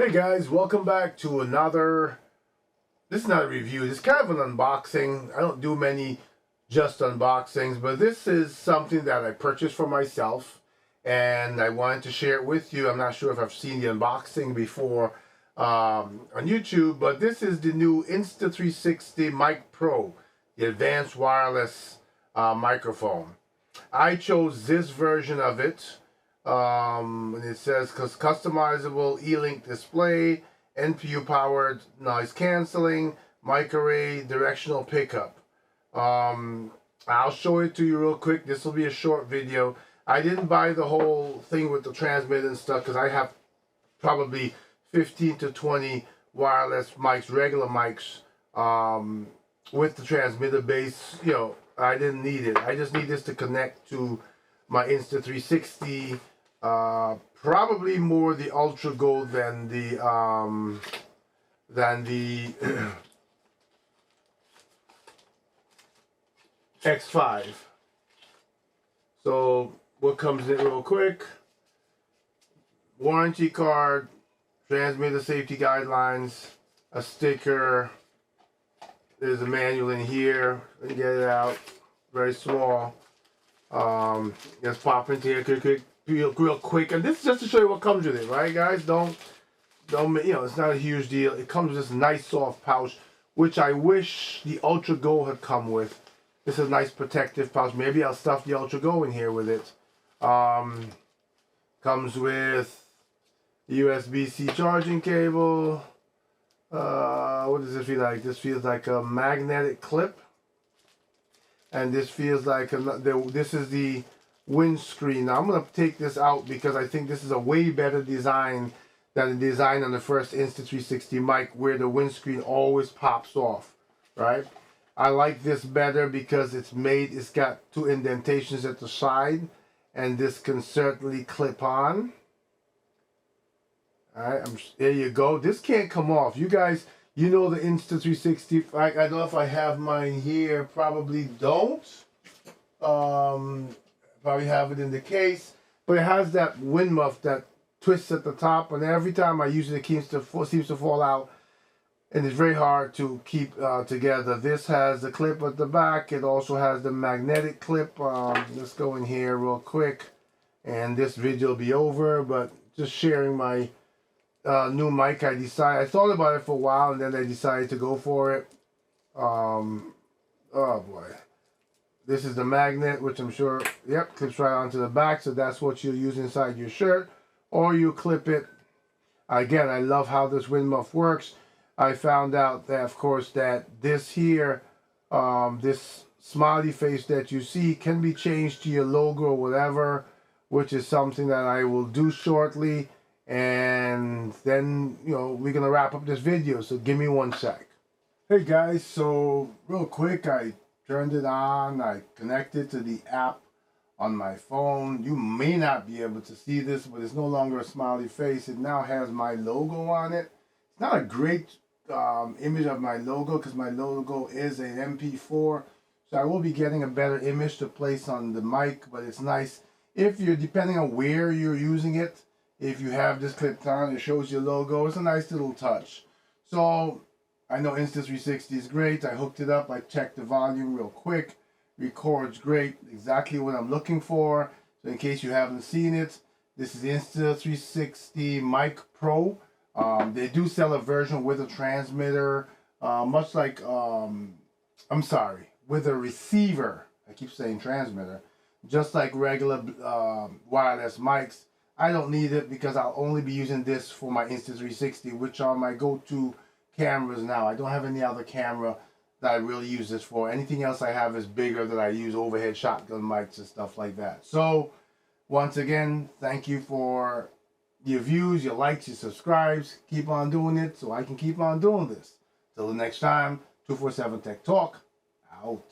Hey guys, welcome back to this is not a review, it's kind of an unboxing. I don't do many just unboxings, but this is something that I purchased for myself and I wanted to share it with you. I'm not sure if I've seen the unboxing before on YouTube, but this is the new Insta360 Mic Pro, the advanced wireless microphone. I chose this version of it. And it says customizable E-Link display, NPU powered noise canceling, mic array, directional pickup. I'll show it to you real quick. This will be a short video. I didn't buy the whole thing with the transmitter and stuff because I have probably 15 to 20 wireless mics, regular mics, with the transmitter base. You know, I didn't need it. I just need this to connect to my Insta360. Probably more the Ultra Gold than the X5. So what comes in real quick? Warranty card, transmitter safety guidelines, a sticker. There's a manual in here. Let me get it out. Very small. Just pop into here real quick, and this is just to show you what comes with it, right, guys? Don't you know? It's not a huge deal. It comes with this nice soft pouch, which I wish the Ultra Go had come with. This is a nice protective pouch. Maybe I'll stuff the Ultra Go in here with it. Comes with USB-C charging cable. What does it feel like? This feels like a magnetic clip. And this feels like this is the windscreen. Now I'm going to take this out because I think this is a way better design than the design on the first Insta360 mic where the windscreen always pops off, right? I like this better because it's got two indentations at the side, and this can certainly clip on. All right, there you go. This can't come off. You guys, you know the Insta360. I don't know if I have mine here. Probably don't. Probably have it in the case. But it has that wind muff that twists at the top. And every time I use it, seems to fall out. And it's very hard to keep together. This has the clip at the back. It also has the magnetic clip. Let's go in here real quick. And this video will be over. But just sharing my new mic. I thought about it for a while and then I decided to go for it. Oh boy. This is the magnet, which I'm sure, yep, clips right onto the back. So that's what you'll use inside your shirt, or you clip it. Again, I love how this wind muff works. I found out that, of course, that this here, this smiley face that you see can be changed to your logo or whatever, which is something that I will do shortly. And then, you know, we're going to wrap up this video. So give me one sec. Hey guys, so real quick, I turned it on. I connected to the app on my phone. You may not be able to see this, but it's no longer a smiley face. It now has my logo on it. It's not a great image of my logo because my logo is an MP4. So I will be getting a better image to place on the mic, but it's nice. If you're, depending on where you're using it, if you have this clipped on, it shows your logo. It's a nice little touch. So I know Insta360 is great. I hooked it up. I checked the volume real quick. Records great. Exactly what I'm looking for. So in case you haven't seen it, this is the Insta360 Mic Pro. They do sell a version with a transmitter, much like, with a receiver. I keep saying transmitter. Just like regular wireless mics. I don't need it because I'll only be using this for my Insta360, which are my go-to cameras now. I don't have any other camera that I really use this for. Anything else I have is bigger that I use overhead shotgun mics and stuff like that. So, once again, thank you for your views, your likes, your subscribes. Keep on doing it so I can keep on doing this. Till the next time, 247 Tech Talk, out.